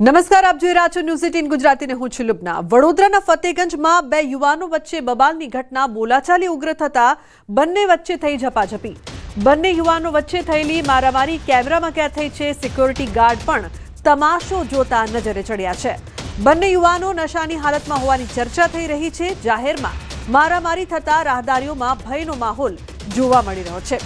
નમસ્કાર, આપ જોઈ રહ્યા છો ન્યૂઝ 18 ગુજરાતીને હું છું લુબના। વડોદરાના ફતેગંજમાં બે યુવાનો વચ્ચે બબાલની ઘટના બોલાચાલી ઉગ્ર થતા બંને વચ્ચે થઈ ઝપાઝપી। બંને યુવાનો વચ્ચે થયેલી મારામારી કેમેરામાં કેદ થઈ છે। સિક્યોરિટી ગાર્ડ પણ તમાશો જોતા નજરે ચડ્યા છે। બંને યુવાનો નશાની હાલતમાં હોવાની ચર્ચા થઈ રહી છે। જાહેરમાં મારામારી થતા રાહદારીઓમાં ભયનો માહોલ જોવા મળી રહ્યો છે।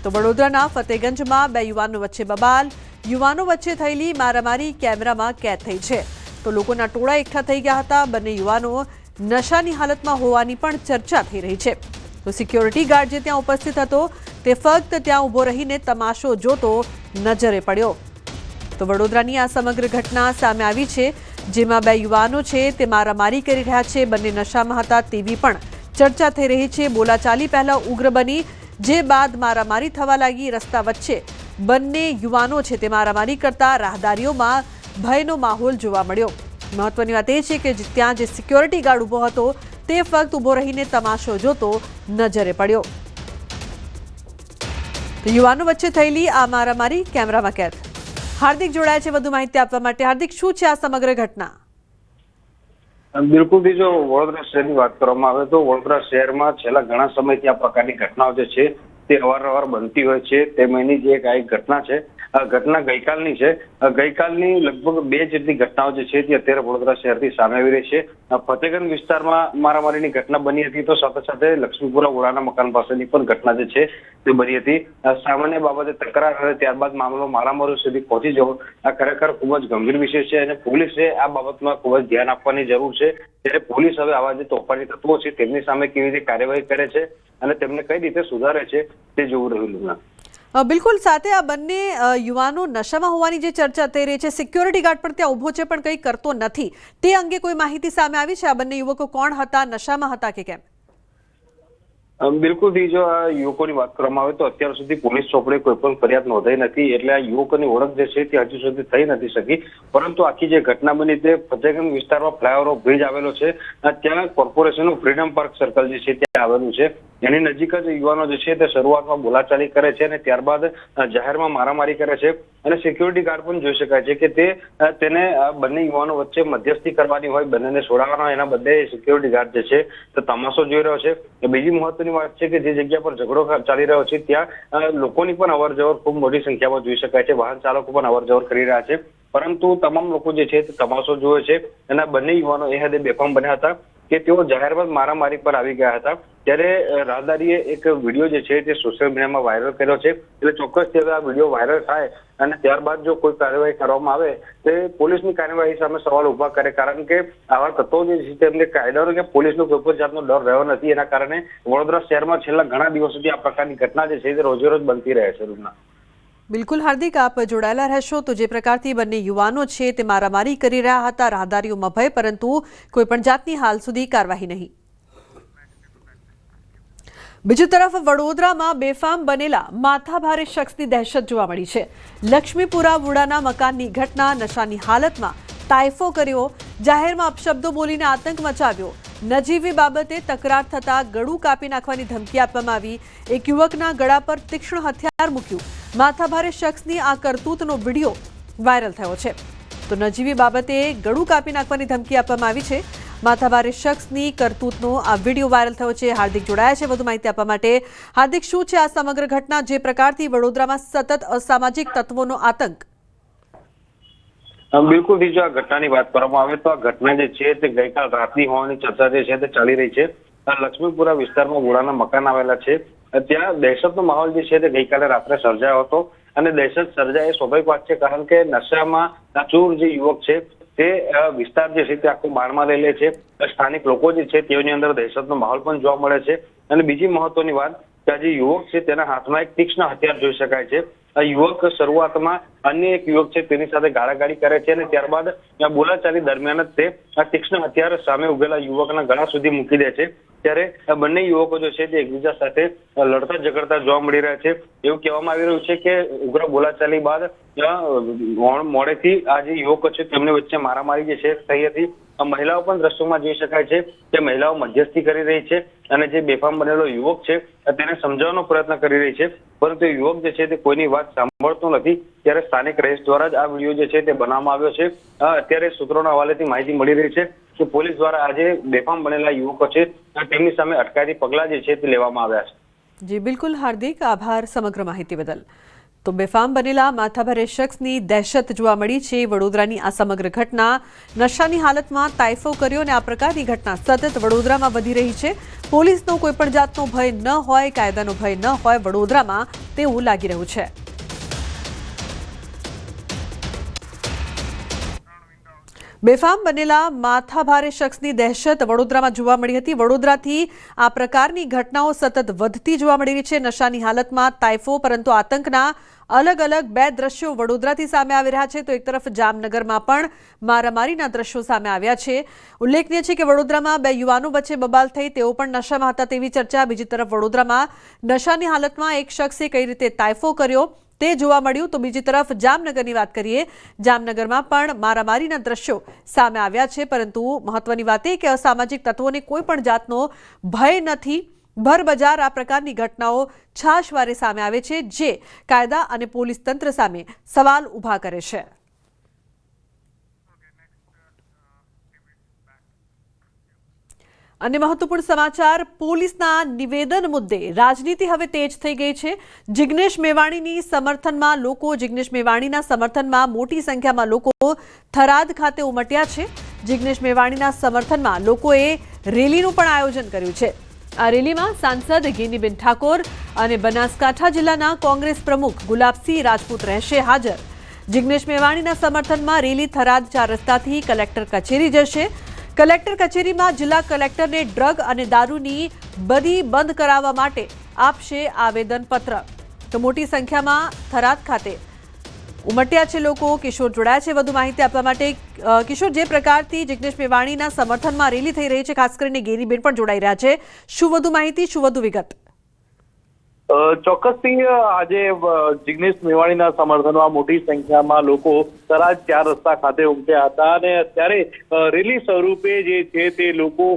તો વડોદરાના ફતેગંજમાં બે યુવાનો વચ્ચે બબાલ, યુવાનો વચ્ચે થયેલી મારામારી કેમેરામાં કેદ થઈ છે। તો લોકોના ટોળા એકઠા થઈ ગયા હતા। બંને યુવાનો નશાની હાલતમાં હોવાની પણ ચર્ચા થઈ રહી છે। તો સિક્યોરિટી ગાર્ડ જે ત્યાં ઉપસ્થિત હતો તે ફક્ત ત્યાં ઊભો રહીને તમાશો જોતો નજરે પડ્યો। તો વડોદરાની આ સમગ્ર ઘટના સામે આવી છે, જેમાં બે યુવાનો છે તે મારામારી કરી રહ્યા છે। બંને નશામાં હતા તેવી પણ ચર્ચા થઈ રહી છે। બોલાચાલી પહેલા ઉગ્ર બની, જે બાદ મારામારી થવા લાગી। રસ્તા વચ્ચે બંને યુવાનો છે તે મારામારી કરતા રાહદારીઓમાં ભયનો માહોલ જોવા મળ્યો। મહત્વની વાત એ છે કે ત્યાં જે સિક્યોરિટી ગાર્ડ ઊભો હતો તે ફક્ત ઊભો રહીને તમાશો જોતો નજરે પડ્યો। તો યુવાનો વચ્ચે થયેલી આ મારામારી કેમેરામાં કેદ। હાર્દિક જોડાયા છે વધુ માહિતી આપવા માટે। હાર્દિક, શું છે આ સમગ્ર ઘટના? બિલકુલ, જો વડોદરા શહેરની વાત કરવામાં આવે તો વડોદરા શહેરમાં છેલ્લા ઘણા સમયથી આ પ્રકારની ઘટનાઓ જે છે તે અવારનવાર બનતી હોય છે। તે મહિની જે એક ઘટના છે, આ ઘટના ગઈકાલની છે। ગઈકાલની લગભગ 2 જેટલી ઘટનાઓ જે છે તે અત્યારે વડોદરા શહેરથી સામે આવી રહી છે। ફતેગંજ વિસ્તારમાં મારામારીની ઘટના બની હતી, તો સાથે સાથે લક્ષ્મીપુરા વોડાના મકાન પાસેની પણ ઘટના જે છે તે બની હતી। સામાન્ય બાબતે તકરાર અને ત્યારબાદ મામલો મારામારી સુધી પહોંચી જવો આ ખરેખર ખૂબ જ ગંભીર વિષય છે અને પોલીસે આ બાબતમાં ખૂબ જ ધ્યાન આપવાની જરૂર છે। ત્યારે પોલીસ હવે આવા જે તોફાની તત્વો છે તેમની સામે કેવી રીતે કાર્યવાહી કરે છે અને તેમને કઈ રીતે સુધારે છે તે જોવું રહ્યું। બિલકુલ, સાથે આ બંને યુવાનો નશામાં હોવાની જે ચર્ચા થઈ રહી છે, સિક્યોરિટી ગાર્ડ પણ ત્યાં ઊભો છે પણ કંઈ કરતો નથી, તે અંગે કોઈ માહિતી સામે આવી છે? આ બંને યુવકો કોણ હતા, નશામાં હતા કે કેમ? બિલકુલ, જો આ યુવકોની વાત કરવામાં આવે તો અત્યાર સુધી પોલીસ ચોપડે કોઈ પણ ફરિયાદ નોંધાઈ નથી, એટલે આ યુવકોની ઓળખ જે છે તે હજુ સુધી થઈ નથી શકી। પરંતુ આખી જે ઘટના બની તે ફતેગંજ વિસ્તારમાં ફ્લાયઓવર બ્રિજ આવેલો છે, ત્યાં કોર્પોરેશનનું ફ્રીડમ પાર્ક સર્કલ જે છે ત્યાં આવેલું છે। એની નજીક જ યુવાનો જે છે તે શરૂઆતમાં બોલાચાલી કરે છે અને ત્યારબાદ જાહેરમાં મારામારી કરે છે અને સિક્યોરિટી ગાર્ડ પણ જોઈ શકાય છે કે તેને બંને યુવાનો વચ્ચે મધ્યસ્થી કરવાની હોય, બંનેને છોડાવવાનો હોય, એના બદલે સિક્યોરિટી ગાર્ડ જે છે તે તમાશો જોઈ રહ્યો છે। બીજી મહત્વની વાત છે કે જે જગ્યા પર ઝઘડો ચાલી રહ્યો છે ત્યાં લોકોની પણ અવરજવર ખૂબ મોટી સંખ્યામાં જોઈ શકાય છે। વાહન ચાલકો પણ અવરજવર કરી રહ્યા છે, પરંતુ તમામ લોકો જે છે તે તમાશો જોવે છે અને બંને યુવાનો એ હદે બેફામ બન્યા હતા કે તેઓ જાહેરમાં મારામારી પર આવી ગયા હતા। ત્યારે રાહદારીએ એક વિડીયો જે છે તે સોશિયલ મીડિયામાં વાયરલ કર્યો છે, એટલે ચોક્કસથી હવે આ વિડીયો વાયરલ થાય અને ત્યારબાદ જો કોઈ કાર્યવાહી કરવામાં આવે તે પોલીસની કાર્યવાહી સામે સવાલ ઉભા કરે, કારણ કે આવા તત્વો જે છે તેમને કાયદાનો કે પોલીસનો કોઈ પણ જાતનો ડર રહ્યો નથી। એના કારણે વડોદરા શહેરમાં છેલ્લા ઘણા દિવસોથી આ પ્રકારની ઘટના જે છે તે રોજે રોજ બનતી રહે છે। બિલકુલ હાર્દિક, આપ જોડાયેલા રહેશો। તો જે પ્રકારથી બંને યુવાનો છે તે મારામારી કરી રહ્યા હતા, રાહદારીઓમાં ભય, પરંતુ કોઈ પણ જાતની હાલ સુધી કાર્યવાહી નહીં। બીજી તરફ વડોદરામાં બેફામ બનેલા માથાભારે શખ્સની દહેશત જોવા મળી છે। લક્ષ્મીપુરા વોડાના મકાનની ઘટના। નશાની હાલતમાં તાઇફો કર્યો, જાહેરમાં અપશબ્દો બોલીને આતંક મચાવ્યો। નજીવી બાબતે તકરાર થતા ગળું કાપી નાખવાની ધમકી આપવામાં આવી। એક યુવકના ગળા પર તીક્ષ્ણ હથિયાર મૂક્યું। માથાભારે શખ્સની આ કરતૂતનો વિડીયો વાયરલ થયો છે। તો નજીવી બાબતે ગળું કાપી નાખવાની ધમકી આપવામાં આવી છે। માથાભારે શખ્સની કરતૂતનો આ વિડીયો વાયરલ થયો છે। હાર્દિક જોડાયા છે વધુ માહિતી આપવા માટે। હાર્દિક, શું છે આ સમગ્ર ઘટના, જે પ્રકારથી વડોદરામાં સતત અસામાજિક તત્વોનો આતંક? બિલકુલ, જો આ ઘટનાની વાત કરવામાં આવે તો આ ઘટના જે છે તે ગઈકાલ રાતની હોવાની ચર્ચા જે છે તે ચાલી રહી છે। લક્ષ્મીપુરા વિસ્તારમાં વોડાના મકાન આવેલા છે, ત્યાં દહેશતનો માહોલ જે છે તે ગઈકાલે રાત્રે સર્જાયો હતો અને દહેશત સર્જાય એ સ્વાભાવિક વાત છે, કારણ કે નશામાં ચૂર જે યુવક છે તે વિસ્તાર જે છે તે આખું બાણમાં લઈ લે છે। સ્થાનિક લોકો જે છે તેઓની અંદર દહેશતનો માહોલ પણ જોવા મળે છે। અને બીજી મહત્વની વાત કે આ જે યુવક છે તેના હાથમાં એક તીક્ષ્ણ હથિયાર જોઈ શકાય છે। આ યુવક શરૂઆતમાં અન્ય એક યુવક છે તેની સાથે ગાળાગાળી કરે છે અને ત્યારબાદ બોલાચાલી દરમિયાન જ તે આ તીક્ષ્ણ હથિયાર સામે ઉભેલા યુવકના ગળા સુધી મૂકી દે છે। ત્યારે બંને યુવકો જે છે તે એકબીજા સાથે લડતા ઝઘડતા જોવા મળી રહ્યા છે। એવું કહેવામાં આવી રહ્યું છે કે ઉગ્ર બોલાચાલી બાદ મોડેથી આ જે યુવકો છે તેમની વચ્ચે મારામારી જે છે થઈ હતી। મહિલાઓ પણ દ્રશ્યોમાં જોઈ શકાય છે કે મહિલાઓ મધ્યસ્થી કરી રહી છે અને જે બેફામ બનેલો યુવક છે તેને સમજાવવાનો પ્રયત્ન કરી રહી છે, પરંતુ યુવક જે છે તે કોઈની વાત સાંભળતો નથી। ત્યારે સ્થાનિક રહીશ દ્વારા જ આ વિડીયો જે છે તે બનાવવામાં આવ્યો છે। અત્યારે સૂત્રોના હવાલેથી માહિતી મળી રહી છે કે પોલીસ દ્વારા આજે બેફામ બનેલા યુવકો છે તેમની સામે અટકાયતી પગલાં જે છે તે લેવામાં આવ્યા છે। જી બિલકુલ હાર્દિક, આભાર સમગ્ર માહિતી બદલ। તો બેફામ બનેલા માથાભારે શખ્સની દહેશત જોવા મળી છે। વડોદરાની આ સમગ્ર ઘટના નશાની હાલતમાં તાઇફો કર્યો અને આ પ્રકારની ઘટના સતત વડોદરામાં વધી રહી છે। પોલીસનો કોઈ પણ જાતનો ભય ન હોય, કાયદાનો ભય ન હોય વડોદરામાં, તેવું લાગી રહ્યું છે। બેફામ બનેલા માથાભારે શખ્સની દહેશત વડોદરામાં જોવા મળી હતી। વડોદરાથી આ પ્રકારની ઘટનાઓ સતત વધતી જોવા મળી રહી છે। નશાની હાલતમાં તાઇફો, પરંતુ આતંકના અલગ અલગ બે દ્રશ્યો વડોદરાથી સામે આવી રહ્યા છે। તો એક તરફ જામનગરમાં પણ મારામારીના દ્રશ્યો સામે આવ્યા છે। ઉલ્લેખનીય છે કે વડોદરામાં બે યુવાનો વચ્ચે બબાલ થઈ, તેઓ પણ નશામાં હતા તેવી ચર્ચા। બીજી તરફ વડોદરામાં નશાની હાલતમાં એક શખ્સે કઈ રીતે તાઇફો કર્યો તે જોવા મળ્યું। તો બીજી તરફ જામનગરની વાત કરીએ, જામનગરમાં પણ મારામારીના દ્રશ્યો સામે આવ્યા છે। પરંતુ મહત્વની વાત એ કે અસામાજિક તત્વોને કોઈ પણ જાતનો ભય નથી। ભરબજાર આ પ્રકારની ઘટનાઓ છાશવારે સામે આવે છે, જે કાયદા અને પોલીસ તંત્ર સામે સવાલ ઊભા કરે છે। अन्य महत्वपूर्ण समाचार, पोलीसना निवेदन मुद्दे राजनीति हवे तेज थई गई छे। जिग्नेश मेवाणीनी समर्थનમાં લોકો जिग्नेश मेवाणीना समर्थનમાં मोटी संख्याમાં લોકો થરાદ ખાતે ઉમટ્યા છે। जिग्नेश मेवाणीना समर्थનમાં લોકોએ રેલીનું પણ આયોજન કર્યું છે। આ રેલીમાં સાંસદ ગેનીબેન ઠાકોર અને બનાસકાંઠા જિલ્લાના કોંગ્રેસ પ્રમુખ ગુલાબસિંહ રાજપૂત રહેશે હાજર। जिग्नेश मेवाणीના સમર્થનમાં રેલી થરાદ 4 રસ્તાથી કલેક્ટર કચેરી જશે। કલેક્ટર કચેરીમાં જિલ્લા કલેક્ટરને ડ્રગ અને દારૂની બદી બંધ કરાવવા માટે આપશે આવેદનપત્ર। તો મોટી સંખ્યામાં થરાદ ખાતે ઉમટ્યા છે લોકો। કિશોર જોડાયા છે વધુ માહિતી આપવા માટે। કિશોર, જે પ્રકારથી જિગ્નેશ મેવાણીના સમર્થનમાં રેલી થઈ રહી છે, ખાસ કરીને ગેરીબેન પણ જોડાઈ રહ્યા છે, શું વધુ માહિતી, શું વધુ વિગત? ચોક્કસથી આજે જિગ્નેશ મેવાણીના સમર્થનમાં મોટી સંખ્યામાં લોકો થરાદ 4 રસ્તા ખાતે ઉમટ્યા હતા અને અત્યારે રેલી સ્વરૂપે જે છે તે લોકો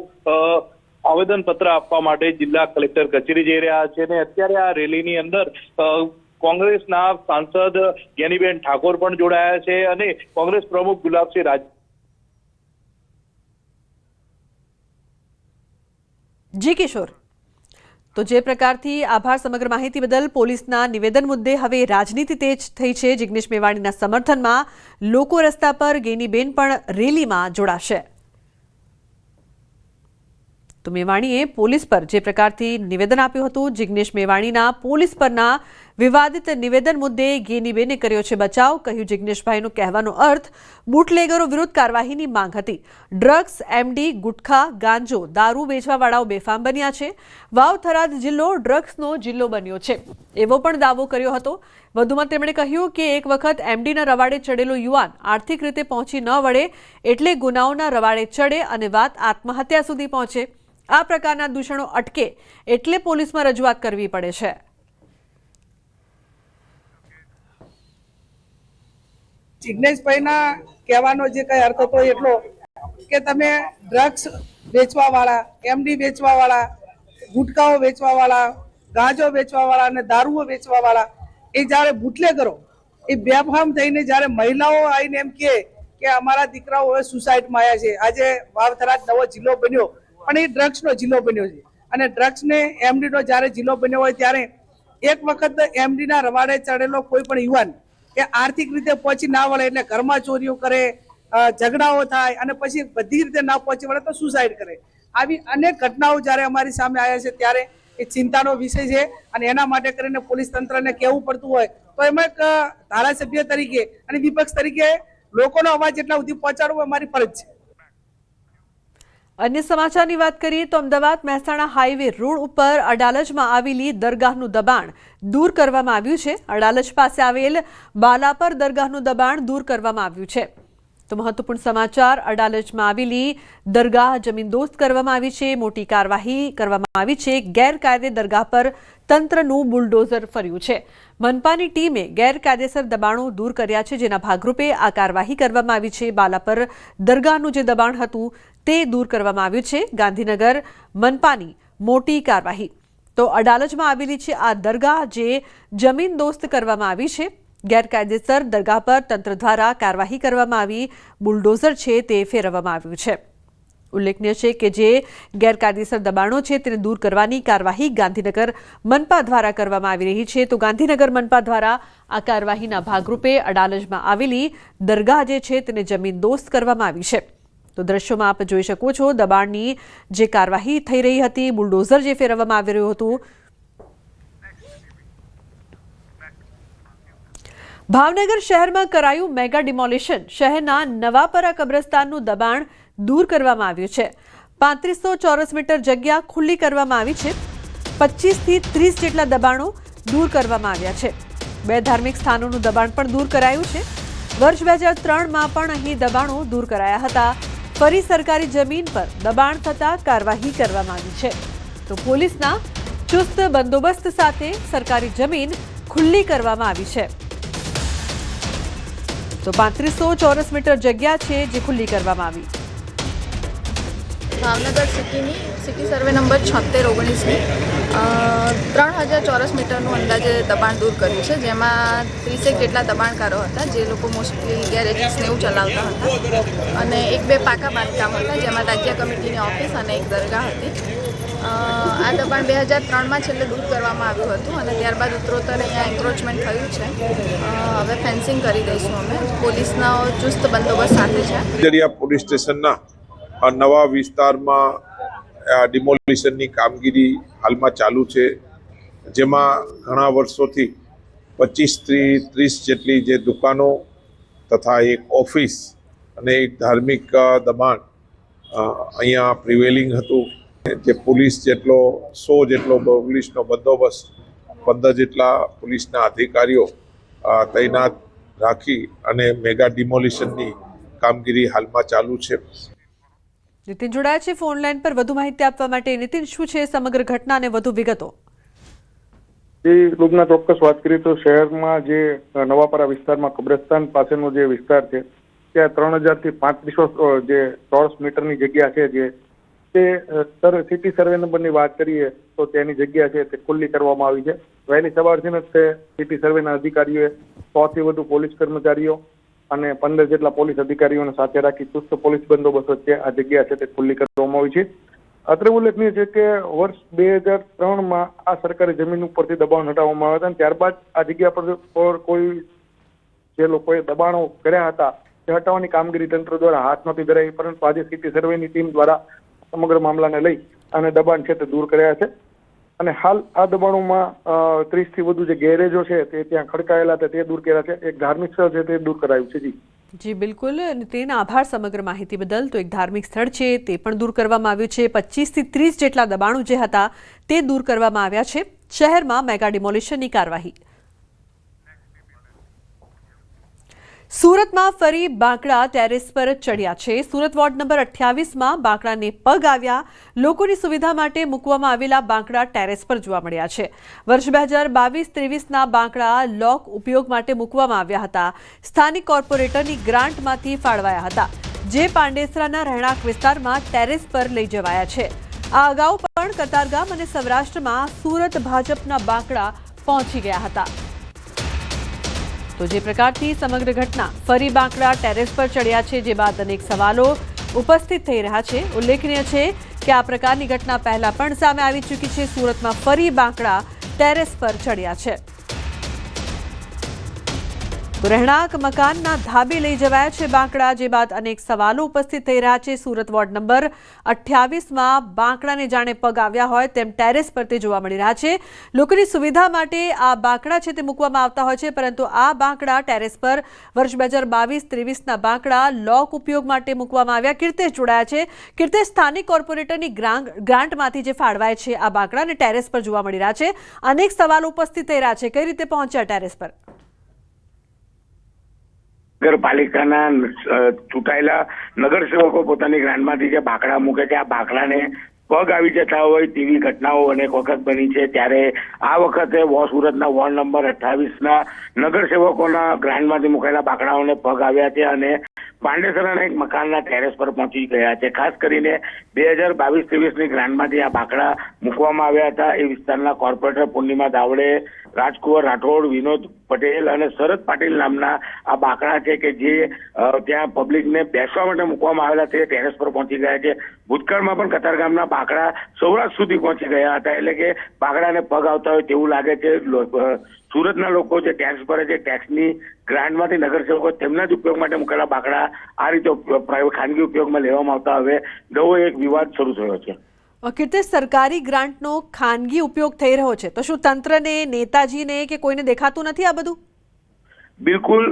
આવેદનપત્ર આપવા માટે જિલ્લા કલેક્ટર કચેરી જઈ રહ્યા છે। અને અત્યારે આ રેલીની અંદર કોંગ્રેસના સાંસદ ગેનીબેન ઠાકોર પણ જોડાયા છે અને કોંગ્રેસ પ્રમુખ ગુલાબસિંહ રાજપૂત। જી કિશોર, તો જે પ્રકારથી આભાર સમગ્ર માહિતી બદલ। પોલીસના નિવેદન મુદ્દે હવે રાજનીતિ તેજ થઈ છે। જિગ્નેશ મેવાણીના સમર્થનમાં લોકો રસ્તા પર, ગેનીબેન પણ રેલીમાં જોડાશે। તો મેવાણીએ પોલીસ પર જે પ્રકારથી નિવેદન આપ્યું હતું, જિગ્નેશ મેવાણીના પોલીસ પરના વિવાદિત નિવેદન મુદ્દે ગેનીબેને કર્યો છે બચાવ। કહ્યું, જિગ્નેશભાઈનો કહેવાનો અર્થ બુટલેગરો વિરુદ્ધ કાર્યવાહીની માંગ હતી। ડ્રગ્સ, એમડી, ગુટખા, ગાંજો, દારૂ વેચવાવાળાઓ બેફામ બન્યા છે। વાવ થરાદ જિલ્લો ડ્રગ્સનો જિલ્લો બન્યો છે, એવો પણ દાવો કર્યો હતો। વધુમાં તેમણે કહ્યું કે એક વખત એમડીના રવાડે ચડેલો યુવાન આર્થિક રીતે પહોંચી ન વળે એટલે ગુનાઓના રવાડે ચડે અને વાત આત્મહત્યા સુધી પહોંચે। આ પ્રકારના દૂષણો અટકે એટલે પોલીસમાં રજૂઆત કરવી પડે છે। જિગ્નેશભાઈના કહેવાનો જે કઈ અર્થ હતો એટલો કે તમે ડ્રગ્સ વેચવાવાળા, એમડી વેચવાવાળા, ગુટકાઓ વેચવાવાળા, ગાંજો વેચવાવાળા અને દારૂઓ વેચવાવાળા એ જ્યારે બુટલેગરો એ બેફામ થઈને જ્યારે મહિલાઓ આવીને એમ કે અમારા દીકરાઓ હવે સુસાઇડમાં આવ્યા છે। આજે વાવથરાજ નવો જિલ્લો બન્યો પણ એ ડ્રગ્સનો જિલ્લો બન્યો છે અને ડ્રગ્સને એમડીનો જ્યારે જિલ્લો બન્યો હોય ત્યારે એક વખત એમડીના રવાડે ચડેલો કોઈ પણ યુવાન કે આર્થિક રીતે પહોંચી ના વળે એટલે ઘરમાં ચોરીઓ કરે, ઝઘડાઓ થાય અને પછી બધી રીતે ના પહોંચી વળે તો સુસાઇડ કરે। આવી અનેક ઘટનાઓ જ્યારે અમારી સામે આવ્યા છે ત્યારે એ ચિંતાનો વિષય છે અને એના માટે કરીને પોલીસ તંત્રને કહેવું પડતું હોય તો એમાં એક ધારાસભ્ય તરીકે અને વિપક્ષ તરીકે લોકોનો અવાજ એટલા સુધી પહોંચાડવો અમારી ફરજ છે। अन्य समाचारनी વાત કરીએ તો અમદાવાદ મહેસાણા હાઈવે રોડ ઉપર અડાલજમાં આવેલી દરગાહનું દબાણ દૂર કરવામાં આવ્યું છે। અડાલજ પાસે આવેલ બાલાપર દરગાહનું દબાણ દૂર કરવામાં આવ્યું છે। તો મહત્વપૂર્ણ સમાચાર, અડાલજમાં આવેલી દરગાહ જમીનદોસ્ત કરવામાં આવી છે। મોટી કાર્યવાહી કરવામાં આવી છે। ગેરકાયદે દરગાહ પર તંત્રનું બુલડોઝર ફર્યું છે। મનપાની ટીમે ગેરકાયદેસર દબાણો દૂર કર્યા છે, જેના ભાગરૂપે આ કાર્યવાહી કરવામાં આવી છે। બાલાપર દરગાહનું જે દબાણ હતું તે દૂર કરવામાં આવ્યું છે। ગાંધીનગર મનપાની મોટી કાર્યવાહી। તો અડાલજમાં આવેલી છે આ દરગાહ જે જમીનદોસ્ત કરવામાં આવી છે। ગેરકાયદેસર દરગાહ પર તંત્ર દ્વારા કાર્યવાહી કરવામાં આવી, બુલડોઝર છે તે ફેરવવામાં આવ્યું છે. ઉલ્લેખનીય છે કે જે ગેરકાયદેસર દબાણો છે તેને દૂર કરવાની કાર્યવાહી ગાંધીનગર મનપા દ્વારા કરવામાં આવી રહી છે. તો ગાંધીનગર મનપા દ્વારા આ કાર્યવાહીના ભાગરૂપે અડાલજમાં આવેલી દરગાહ જે છે તેને જમીનદોસ્ત કરવામાં આવી છે. તો દ્રશ્યોમાં આપ જોઈ શકો છો દબાણની જે કાર્યવાહી થઈ રહી હતી, બુલડોઝર જે ફેરવવામાં આવી રહ્યું હતું. ભાવનગર શહેરમાં કરાયું મેગા ડિમોલિશન. શહેરના નવાપરા કબ્રસ્તાનનું દબાણ દૂર કરવામાં આવ્યું છે. 3500 ચોરસ મીટર જગ્યા ખુલ્લી કરવામાં આવી છે. 25 થી 30 જેટલા દબાણો દૂર કરવામાં આવ્યા છે. 2 ધાર્મિક સ્થાનોનું દબાણ પણ દૂર કરાયું છે. વર્ષ 2003માં પણ અહીં દબાણો દૂર કરાયા હતા. ફરી સરકારી જમીન પર દબાણ થતા કાર્યવાહી કરવામાં આવી છે. તો પોલીસના ચુસ્ત બંદોબસ્ત સાથે સરકારી જમીન ખુલ્લી કરવામાં આવી છે. તો 3500 ચોરસ મીટર જગ્યા છે જે ખુલ્લી કરવામાં આવી. ભાવનગર સિટી સર્વે નંબર 7619ની 3000 ચોરસ મીટરનું અંદાજે દબાણ દૂર કર્યું છે, જેમાં 30 જેટલા દબાણકારો હતા જે લોકો મોસ્ટલી ગેરેજીસ ને એવું ચલાવતા હતા, અને 1-2 પાકા બાંધકામ હતા જેમાં રાજ્ય કમિટીની ઓફિસ અને એક દરગાહ હતી. આ દબાણ 2003માં છેલ્લે દૂર કરવામાં આવ્યું હતું અને ત્યારબાદ ઉત્તરોત્તર અહીંયા એન્ક્રોચમેન્ટ થયું છે. હવે ફેન્સિંગ કરી દઈશું અમે. પોલીસનો ચુસ્ત બંદોબસ્ત સાથે છે. દરિયા પોલીસ સ્ટેશનના નવા વિસ્તારમાં ડિમોલિશનની કામગીરી હાલમાં ચાલુ છે, જેમાં ઘણા વર્ષોથી 25 થી 30 જેટલી જે દુકાનો તથા એક ઓફિસ અને એક ધાર્મિક દબાણ અહીંયા પ્રિવેલિંગ હતું. જે પોલીસ જેટલો 100 જેટલો પોલીસનો બંદોબસ્ત, 15 જેટલા પોલીસના અધિકારીઓ તૈનાત રાખી અને મેગા ડિમોલિશનની કામગીરી હાલમાં ચાલુ છે. નીતિન જોડાયા છે ફોન લાઈન પર વધુ માહિતી આપવા માટે. નીતિન, શું છે સમગ્ર ઘટના અને વધુ વિગતો? લુબના ચોક્કસ વાત કરીએ તો શહેરમાં જે નવાપરા વિસ્તારમાં કબ્રસ્તાન પાસેનો જે વિસ્તાર છે ત્યાં 3000 થી 3500 જે ચોરસ મીટરની જગ્યા છે, જે તે સિટી સર્વે નંબરની વાત કરીએ તો તેની જગ્યા છે તે ખુલ્લી કરવામાં આવી છે. વહેલી સવારથી જ તે સિટી સર્વેના અધિકારીઓએ 100 થી વધુ પોલીસ કર્મચારીઓ અને 15 જેટલા પોલીસ અધિકારીઓને સાથે રાખી ચુસ્ત પોલીસ બંદોબસ્ત વચ્ચે આ જગ્યા છે તે ખુલ્લી કરવામાં આવી છે. અત્રે ઉલ્લેખનીય છે કે વર્ષ 2003માં આ સરકારી જમીન ઉપરથી દબાણ હટાવવામાં આવ્યા હતા, ત્યારબાદ આ જગ્યા પર કોઈ જે લોકોએ દબાણો કર્યા હતા તે હટાવવાની કામગીરી તંત્ર દ્વારા હાથ નહોતી ધરાઈ, પરંતુ આજે સિટી સર્વેની ટીમ દ્વારા સમગ્ર મામલાને લઈ અને દબાણ છે તે દૂર કર્યા છે. અને હાલ આ દબાણોમાં 30 થી વધુ જે ગેરેજો છે તે ત્યાં ખડકાયેલા હતા તે દૂર કર્યા છે. એક ધાર્મિક સ્થળ છે તે દૂર કરાયું છે. જી બિલકુલ નીતિન, આભાર સમગ્ર માહિતી બદલ. તો એક ધાર્મિક સ્થળ છે તે પણ દૂર કરવામાં આવ્યું છે. 25 થી 30 જેટલા દબાણો જે હતા તે દૂર કરવામાં આવ્યા છે. શહેરમાં મેગા ડિમોલિશનની કાર્યવાહી. સુરતમાં ફરી બાંકડા ટેરેસ પર ચડ્યા છે. સુરત વોર્ડ નંબર 28માં બાંકડાને પગ આવ્યા. લોકોની સુવિધા માટે મૂકવામાં આવેલા બાંકડા ટેરેસ પર જોવા મળ્યા છે. વર્ષ 2022-23ના બાંકડા લોક ઉપયોગ માટે મૂકવામાં આવ્યા હતા. સ્થાનિક કોર્પોરેટરની ગ્રાન્ટમાંથી ફાળવાયા હતા, જે પાંડેસરાના રહેણાંક વિસ્તારમાં ટેરેસ પર લઈ જવાયા છે. આ અગાઉ પણ કતારગામ અને સૌરાષ્ટ્રમાં સુરત ભાજપના બાંકડા પહોંચી ગયા હતા. તો જે પ્રકારથી સમગ્ર ઘટના ફરી બાંકડા ટેરેસ પર ચડ્યા છે, જે બાદ અનેક સવાલો ઉપસ્થિત થઈ રહ્યા છે. ઉલ્લેખનીય છે કે આ પ્રકારની ઘટના પહેલા પણ સામે આવી ચૂકી છે. સુરતમાં ફરી બાંકડા ટેરેસ પર ચડ્યા છે. તો રહેણાંક મકાનના ધાબે લઈ જવાયા છે બાંકડા, જે બાદ અનેક સવાલો ઉપસ્થિત થઈ રહ્યા છે. સુરત વોર્ડ નંબર 28માં બાંકડાને જાણે પગ આવ્યા હોય તેમ ટેરેસ પર તે જોવા મળી રહ્યા છે. લોકોની સુવિધા માટે આ બાંકડા છે તે મૂકવામાં આવતા હોય છે, પરંતુ આ બાંકડા ટેરેસ પર વર્ષ 2022-23ના બાંકડા લોક ઉપયોગ માટે મૂકવામાં આવ્યા. કીર્તેશ જોડાયા છે. કીર્તેશ, સ્થાનિક કોર્પોરેટરની ગ્રાન્ટમાંથી જે ફાળવાય છે આ બાંકડાને ટેરેસ પર જોવા મળી રહ્યા છે. અનેક સવાલો ઉપસ્થિત થઈ રહ્યા છે. કઈ રીતે પહોંચ્યા ટેરેસ પર? નગરપાલિકાના ચૂંટાયેલા નગરસેવકો પોતાની ગ્રાન્ટમાંથી જે બાંકડા મૂકે છે, આ બાંકડાને પગ આવી જતા હોય તેવી ઘટનાઓ અનેક વખત બની છે. ત્યારે આ વખતે સુરતના વોર્ડ નંબર 28ના નગરસેવકોના ગ્રાન્ટમાંથી મુકાયેલા બાંકડાઓને પગ આવ્યા છે અને પાંડેસરાના એક મકાનના ટેરેસ પર પહોંચી ગયા છે. ખાસ કરીને 2022-23ની ગ્રાન્ટમાંથી આ બાંકડા મૂકવામાં આવ્યા હતા. એ વિસ્તારના કોર્પોરેટર પૂર્ણિમા દાવડે રાજકુંવર રાઠોડ, વિનોદ પટેલ અને શરદ પાટીલ નામના આ બાકડા છે કે જે ત્યાં પબ્લિકને બેસવા માટે મૂકવામાં આવેલા છે, ટેરેસ પર પહોંચી ગયા છે. ભૂતકાળમાં પણ કતારગામના બાકડા સૌરાષ્ટ્ર સુધી પહોંચી ગયા હતા, એટલે કે બાકડાને પગ આવતા હોય તેવું લાગે છે. સુરતના લોકો જે ટેક્સ ભરે છે, ટેક્સની ગ્રાન્ટમાંથી નગરસેવકો તેમના જ ઉપયોગ માટે મૂકેલા બાકડા આ રીતે ખાનગી ઉપયોગમાં લેવામાં આવતા હવે નવો એક વિવાદ શરૂ થયો છે. કીર્તિશ, સરકારી ગ્રાન્ટનો ખાનગી ઉપયોગ થઈ રહ્યો છે તો શું તંત્રને, નેતાજીને કે કોઈને દેખાતું નથી આ બધું? બિલકુલ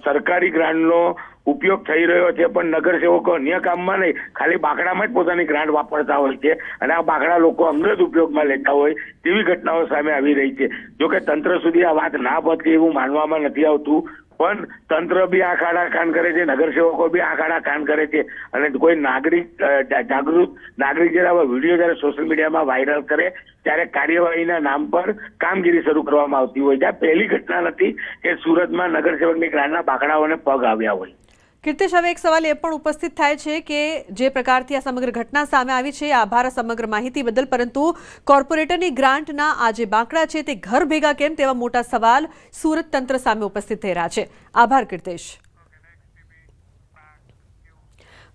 સરકારી ગ્રાન્ટનો ઉપયોગ થઈ રહ્યો છે, પણ નગરસેવકો અન્ય કામમાં નહીં, ખાલી બાકડામાં જ પોતાની ગ્રાન્ટ વાપરતા હોય છે અને આ બાકડા લોકો અંગત ઉપયોગમાં લેતા હોય તેવી ઘટનાઓ સામે આવી રહી છે. જોકે તંત્ર સુધી આ વાત ના પહોંચે એવું માનવામાં નથી આવતું, પણ તંત્ર બી આ ખાડા કાન કરે છે, નગરસેવકો બી આ ખાડા કાન કરે છે અને કોઈ નાગરિક જાગૃત નાગરિક જયારે વિડીયો જયારે સોશિયલ મીડિયામાં વાયરલ કરે ત્યારે કાર્યવાહીના નામ પર કામગીરી શરૂ કરવામાં આવતી હોય. જ્યાં પહેલી ઘટના નથી કે સુરતમાં નગરસેવકની ગ્રાન્ટના બાકડાઓને પગ આવ્યા હોય. કીર્તિશ, હવે એક સવાલ એ પણ ઉપસ્થિત થાય છે કે જે પ્રકારથી આ સમગ્ર ઘટના સામે આવી છે, આભાર સમગ્ર માહિતી બદલ, પરંતુ કોર્પોરેટરની ગ્રાન્ટના આ જે બાંકડા છે તે ઘર ભેગા કેમ, તેવા મોટા સવાલ સુરત તંત્ર સામે ઉપસ્થિત થઈ રહ્યા છે. આભાર કીર્તિશ.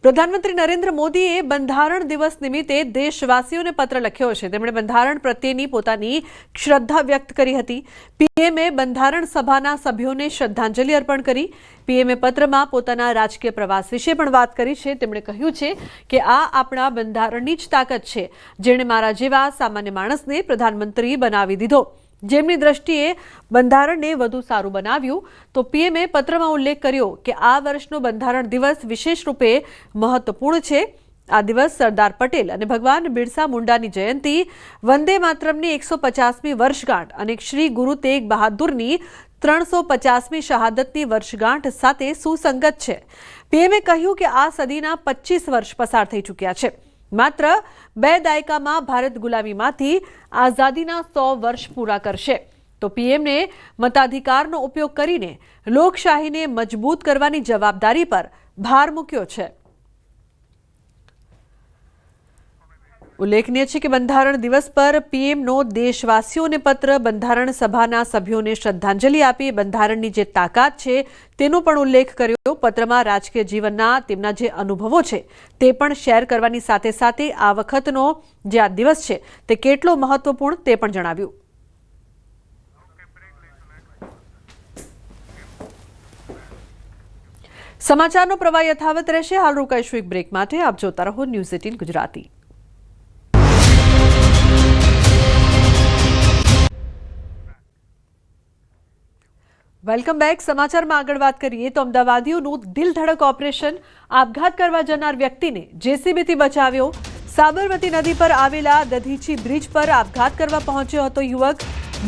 પ્રધાનમંત્રી નરેન્દ્ર મોદીએ બંધારણ દિવસ નિમિત્તે દેશવાસીઓને પત્ર લખ્યો છે. તેમણે બંધારણ પ્રત્યેની પોતાની શ્રદ્ધા વ્યક્ત કરી હતી. પીએમએ બંધારણ સભાના સભ્યોને શ્રદ્ધાંજલિ અર્પણ કરી. પીએમએ પત્રમાં પોતાના રાજકીય પ્રવાસ વિશે પણ વાત કરી છે. તેમણે કહ્યું છે કે આ આપણા બંધારણની જ તાકાત છે, જેણે મારા જેવા સામાન્ય માણસને પ્રધાનમંત્રી બનાવી દીધો, જેમની દ્રષ્ટિએ બંધારણને વધુ સારું બનાવ્યું. તો પીએમએ પત્રમાં ઉલ્લેખ કર્યો કે આ વર્ષનો બંધારણ દિવસ વિશેષ રૂપે મહત્વપૂર્ણ છે. આ દિવસ સરદાર પટેલ અને ભગવાન બિરસા મુંડાની જયંતિ, વંદે માતરમની 150મી વર્ષગાંઠ અને શ્રી ગુરુ તેગ બહાદુરની 350મી શહાદતની વર્ષગાંઠ સાથે સુસંગત છે. પીએમએ કહ્યું કે આ સદીના 25 વર્ષ પસાર થઈ ચૂક્યા છે. માત્ર 2 દાયકામાં ભારત ગુલામીમાંથી આઝાદીના 100 વર્ષ પૂરા કરશે. તો પીએમને મતાધિકારનો ઉપયોગ કરીને લોકશાહીને મજબૂત કરવાની જવાબદારી પર ભાર મૂક્યો છે. ઉલ્લેખનીય છે કે બંધારણ દિવસ પર પીએમનો દેશવાસીઓને પત્ર બંધારણ સભાના સભ્યોને શ્રદ્ધાંજલિ આપી બંધારણની જે તાકાત છે તેનો પણ ઉલ્લેખ કર્યો. પત્રમાં રાજકીય જીવનના તેમના જે અનુભવો છે તે પણ શેર કરવાની સાથે સાથે આ વખતનો જે આ દિવસ છે તે કેટલો મહત્વપૂર્ણ તે પણ જણાવ્યું. સમાચારનો પ્રવાહ યથાવત રહેશે. હાલ રોકાઈશું એક બ્રેક માટે. આપ જોતા રહો ન્યૂઝ 18 ગુજરાતી. Welcome back. સમાચારમાં આગળ વાત કરીએ તો અમદાવાદીઓનું દિલધડક ઓપરેશન. આપઘાત કરવા જનાર વ્યક્તિને જેસીબીથી બચાવ્યો. સાબરમતી નદી પર આવેલા દધીચી બ્રિજ પર આપઘાત કરવા પહોંચ્યો હતો યુવક.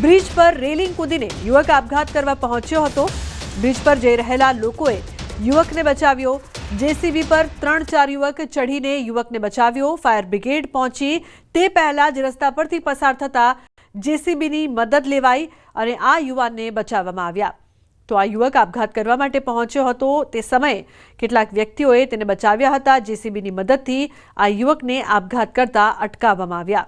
બ્રિજ પર રેલિંગ કૂદીને યુવક આપઘાત કરવા પહોંચ્યો હતો. બ્રિજ પર જઈ રહેલા લોકોએ યુવકને બચાવ્યો. જેસીબી પર 3-4 યુવક ચઢીને યુવકને બચાવ્યો. ફાયર બ્રિગેડ પહોંચી તે પહેલા જ રસ્તા પરથી પસાર થતા જેસીબીની મદદ લેવાઈ અને આ યુવાનને બચાવવામાં આવ્યા. તો આ યુવક આપઘાત કરવા માટે પહોંચ્યો હતો. તે સમયે કેટલાક વ્યક્તિઓએ તેને બચાવ્યા હતા. જેસીબીની મદદથી આ યુવકને આપઘાત કરતા અટકાવવામાં આવ્યા.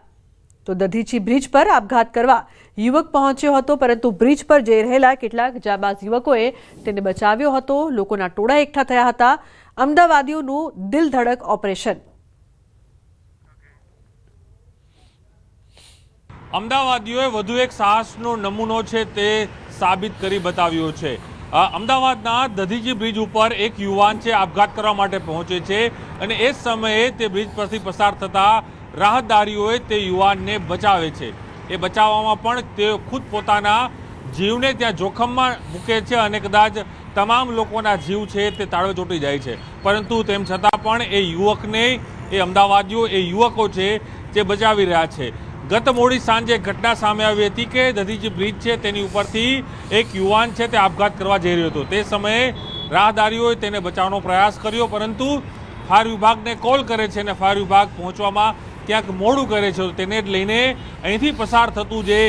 તો દધીચી બ્રિજ પર આપઘાત કરવા યુવક પહોંચ્યો હતો, પરંતુ બ્રિજ પર જઈ રહેલા કેટલાક જાબાઝ યુવકોએ તેને બચાવ્યો હતો. લોકોના ટોળા એકઠા થયા હતા. અમદાવાદીઓનું દિલધડક ઓપરેશન. અમદાવાદીઓએ વધુ એક સાહસનો નમૂનો છે તે સાબિત કરી બતાવ્યો છે. અમદાવાદના દધીચી બ્રિજ ઉપર એક યુવાન છે આપઘાત કરવા માટે પહોંચે છે અને એ સમયે તે બ્રિજ પરથી પસાર થતા રાહદારીઓએ તે યુવાનને બચાવે છે. એ બચાવવામાં પણ તે ખુદ પોતાના જીવને ત્યાં જોખમમાં મૂકે છે અને કદાચ તમામ લોકોના જીવ છે તે તાળવે ચોંટી જાય છે. પરંતુ તેમ છતાં પણ એ યુવકને, એ અમદાવાદીઓ, એ યુવકો છે જે બચાવી રહ્યા છે. ગત મોડી સાંજે ઘટના સામે આવી હતી કે દધીચી બ્રિજ છે તેની ઉપરથી એક યુવાન છે તે આપઘાત કરવા જઈ રહ્યો હતો. તે સમયે રાહદારીઓએ તેને બચાવવાનો પ્રયાસ કર્યો, પરંતુ ફાયર વિભાગને કોલ કરે છે અને ફાયર વિભાગ પહોંચવામાં ક્યાંક મોડું કરે છે. તેને જ લઈને અહીંથી પસાર થતું જે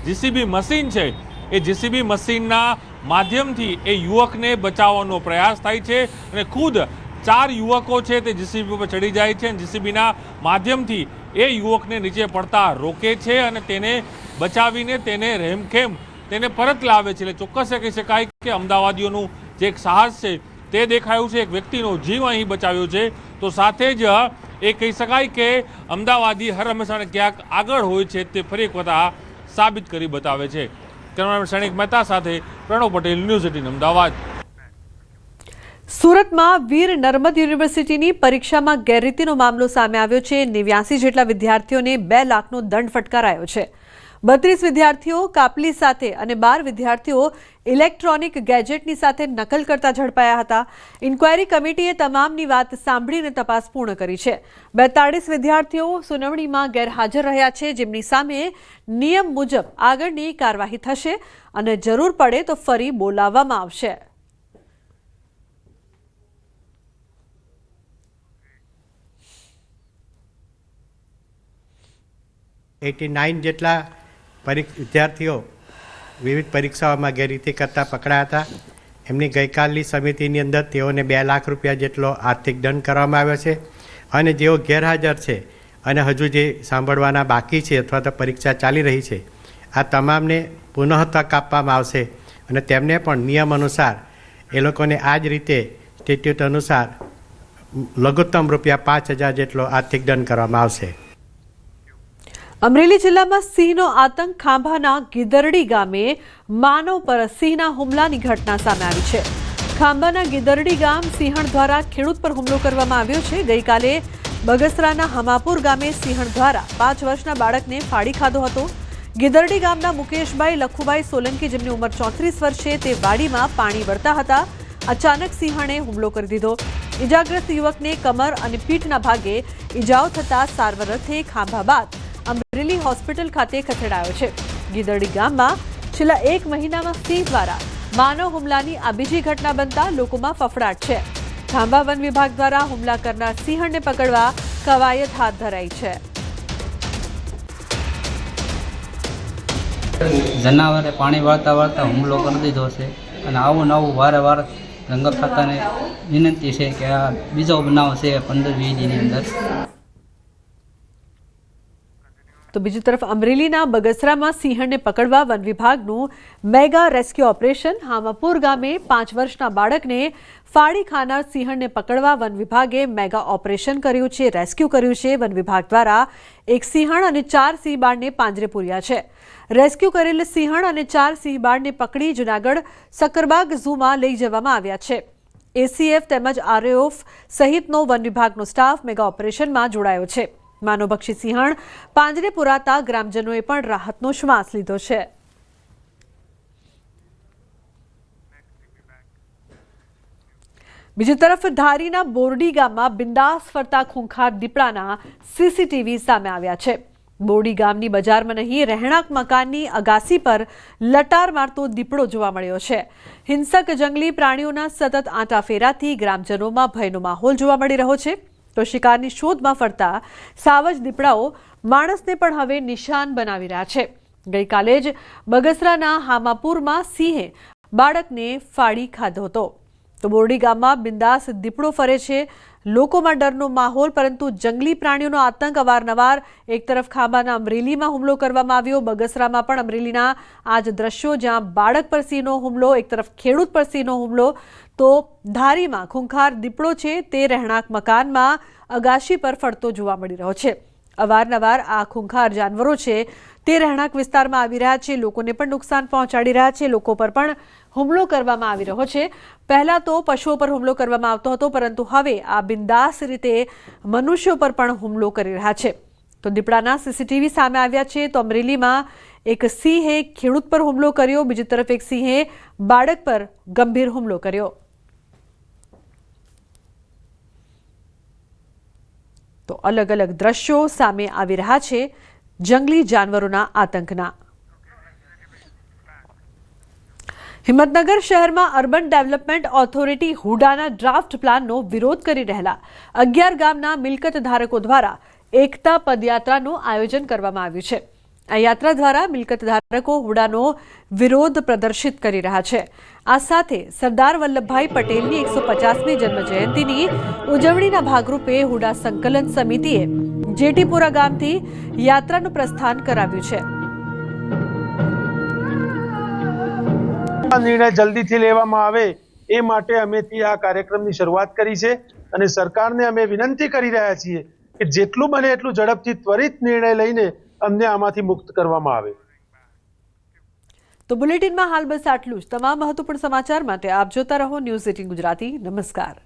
જેસીબી મશીન છે એ જેસીબી મશીનના માધ્યમથી એ યુવકને બચાવવાનો પ્રયાસ થાય છે અને ખુદ 4 યુવકો છે તે જેસીબી પર ચડી જાય છે અને જેસીબીના માધ્યમથી એ યુવકને નીચે પડતા રોકે છે અને તેને બચાવીને તેને રહેમખેમ તેને પરત લાવે છે. એટલે ચોક્કસ કહી શકાય કે અમદાવાદીઓનું જે એક સાહસ છે તે દેખાયું છે. એક વ્યક્તિનો જીવ અહીં બચાવ્યો છે. તો સાથે જ એ કહી શકાય કે અમદાવાદી હર હંમેશા ક્યાંક આગળ હોય છે તે ફરી એક વખત સાબિત કરી બતાવે છે. કેમેરામેન સૈનિક મહેતા સાથે પ્રણવ પટેલ, ન્યૂઝ 18 અમદાવાદ. સુરતમાં વીર નર્મદ યુનિવર્સિટીની પરીક્ષામાં ગેરરીતિનો મામલો સામે આવ્યો છે. 89 જેટલા વિદ્યાર્થીઓને 2 લાખનો દંડ ફટકારાયો છે. 32 વિદ્યાર્થીઓ કાપલી સાથે અને 12 વિદ્યાર્થીઓ ઇલેક્ટ્રોનિક ગેજેટની સાથે નકલ કરતા ઝડપાયા હતા. ઇન્ક્વાયરી કમિટીએ તમામની વાત સાંભળીને તપાસ પૂર્ણ કરી છે. 42 વિદ્યાર્થીઓ સુનાવણીમાં ગેરહાજર રહ્યા છે, જેમની સામે નિયમ મુજબ આગળની કાર્યવાહી થશે અને જરૂર પડે તો ફરી બોલાવવામાં આવશે. જેટલા વિદ્યાર્થીઓ વિવિધ પરીક્ષાઓમાં ગેરરીતિ કરતા પકડાયા હતા. એમની ગઈકાલની સમિતિની અંદર તેઓને 2 લાખ રૂપિયા જેટલો આર્થિક દંડ કરવામાં આવ્યો છે. અને જેઓ ગેરહાજર છે અને હજુ જે સાંભળવાના બાકી છે અથવા તો પરીક્ષા ચાલી રહી છે, આ તમામને પુનઃ તક આપવામાં આવશે અને તેમને પણ નિયમ અનુસાર એ લોકોને આ જ રીતે સ્ટેટ્યુટ અનુસાર લઘુત્તમ ₹5000 જેટલો આર્થિક દંડ કરવામાં આવશે. અમરેલી જિલ્લામાં સિંહનો આતંક. ખાંભાના ગીદરડી ગામે માનવ પર સિંહના હુમલાની ઘટના સામે આવી છે. ખાંભાના ગીદરડી ગામ સિંહણ દ્વારા ખેડૂત પર હુમલો કરવામાં આવ્યો છે. ગઈકાલે બગસરાના હમાપુર ગામે સિંહણ દ્વારા 5 વર્ષના બાળકને ફાડી ખાધો હતો. ગીદરડી ગામના મુકેશભાઈ લખુભાઈ સોલંકી, જેમની ઉંમર 34 વર્ષ છે, તે વાડીમાં પાણી વળતા હતા. અચાનક સિંહણે હુમલો કરી દીધો. ઇજાગ્રસ્ત યુવકને કમર અને પીઠના ભાગે ઇજાઓ થતા સારવાર અર્થે ખાંભા બાદ અમરેલી હોસ્પિટલ ખાતે ખસેડાયો છે. ગીદરડી ગામમાં છેલ્લા 1 મહિનામાં સિંહ દ્વારા માનવ હુમલાની આ બીજી ઘટના બનતા લોકોમાં ફફડાટ છે. ખાંભા વન વિભાગ દ્વારા હુમલા કરનાર સિંહણને પકડવા કવાયત હાથ ધરાઈ છે. જનાવરે પાણી વાળતા હુમલો કરી દીધો છે અને આવું નવું વારે વાર જંગલ ખાતાને વિનંતી છે કે આ બીજો બનાવ છે 15-20 દિનની અંદર. તો બીજી તરફ અમરેલીના બગસરામાં સિંહણને પકડવા વન વિભાગનું મેગા રેસ્ક્યુ ઓપરેશન. હામાપુર ગામે 5 વર્ષના બાળકને ફાડી ખાનાર સિંહણને પકડવા વન વિભાગે મેગા ઓપરેશન કર્યું છે, રેસ્ક્યુ કર્યું છે. વન વિભાગ દ્વારા 1 સિંહણ અને 4 સિંહ બાળને પાંજરે પૂર્યા છે. રેસ્ક્યુ કરેલ સિંહણ અને 4 સિંહ બાળને પકડી જૂનાગઢ સક્કરબાગ ઝૂમાં લઈ જવામાં આવ્યા છે. એસીએફ તેમજ આરએએફ સહિતનો વન વિભાગનો સ્ટાફ મેગા ઓપરેશનમાં જોડાયો છે. માનવભક્ષી સિંહણ પાંજરે પુરાતા ગ્રામજનોએ પણ રાહતનો શ્વાસ લીધો છે. બીજી તરફ ધારીના બોરડી ગામમાં બિંદાસ ફરતા ખૂંખાર દીપડાના સીસીટીવી સામે આવ્યા છે. બોરડી ગામની બજારમાં નહીં, રહેણાંક મકાનની અગાસી પર લટાર મારતો દીપડો જોવા મળ્યો છે. હિંસક જંગલી પ્રાણીઓના સતત આંટાફેરાથી ગ્રામજનોમાં ભયનો માહોલ જોવા મળી રહ્યો છે. તો શિકારની શોધમાં ફરતા સાવજ દીપડાઓ માણસને પણ હવે નિશાન બનાવી રહ્યા છે. ગઈકાલે જ બગસરાના હામાપુરમાં સિંહે બાળકને ફાડી ખાધો હતો. તો બોરડી ગામમાં બિંદાસ દીપડો ફરે છે. લોકોમાં ડરનો માહોલ, પરંતુ જંગલી પ્રાણીઓનો આતંક. અવારનવાર એક તરફ ખાંભાના અમરેલીમાં હુમલો કરવામાં આવ્યો, બગસરામાં પણ અમરેલીના આ જ દ્રશ્યો જ્યાં બાળક પર સિંહનો હુમલો, એક તરફ ખેડૂત પર સિંહનો હુમલો. તો ધારીમાં ખૂંખાર દીપડો છે તે રહેણાંક મકાનમાં અગાશી પર ફરતો જોવા મળી રહ્યો છે. અવારનવાર આ ખૂંખાર જાનવરો છે તે રહેણાંક વિસ્તારમાં આવી રહ્યા છે, લોકોને પણ નુકસાન પહોંચાડી રહ્યા છે, લોકો પર પણ હુમલો કરવામાં આવી રહ્યો છે. પહેલા તો પશુઓ પર હુમલો કરવામાં આવતો હતો, પરંતુ હવે આ બિંદાસ રીતે મનુષ્યો પર પણ હુમલો કરી રહ્યા છે. તો દીપડાના સીસીટીવી સામે આવ્યા છે. તો અમરેલીમાં એક સિંહે ખેડૂત પર હુમલો કર્યો, બીજી તરફ એક સિંહે બાળક પર ગંભીર હુમલો કર્યો. તો અલગ અલગ દ્રશ્યો સામે આવી રહ્યા છે જંગલી જાનવરોના આતંકના. હિંમતનગર શહેરમાં અર્બન ડેવલપમેન્ટ ઓથોરિટી હુડાના ડ્રાફ્ટ પ્લાનનો વિરોધ કરી રહેલા 11 ગામના મિલકત ધારકો દ્વારા એકતા પદયાત્રાનું આયોજન કરવામાં આવ્યું છે. આ યાત્રા દ્વારા મિલકત ધારકો હુડાનો વિરોધ પ્રદર્શિત કરી રહ્યા છે. આ સાથે સરદાર વલ્લભભાઈ પટેલની 150મી જન્મજયંતિની ઉજવણીના ભાગરૂપે હુડા સંકલન સમિતિએ જેટીપુરા ગામથી યાત્રાનું પ્રસ્થાન કરાવ્યું છે. આ નિર્ણય જલ્દીથી લેવામાં આવે એ માટે અમે આ કાર્યક્રમની શરૂઆત કરી છે અને સરકારને અમે વિનંતી કરી રહ્યા છીએ કે જેટલું બને એટલું ઝડપથી ત્વરિત નિર્ણય લઈને અમને આમાંથી મુક્ત કરવામાં આવે. તો બુલેટિનમાં હાલ બસ આટલું જ. તમામ મહત્વપૂર્ણ સમાચાર માટે આપ જોતા રહો ન્યૂઝ 18 ગુજરાતી. નમસ્કાર.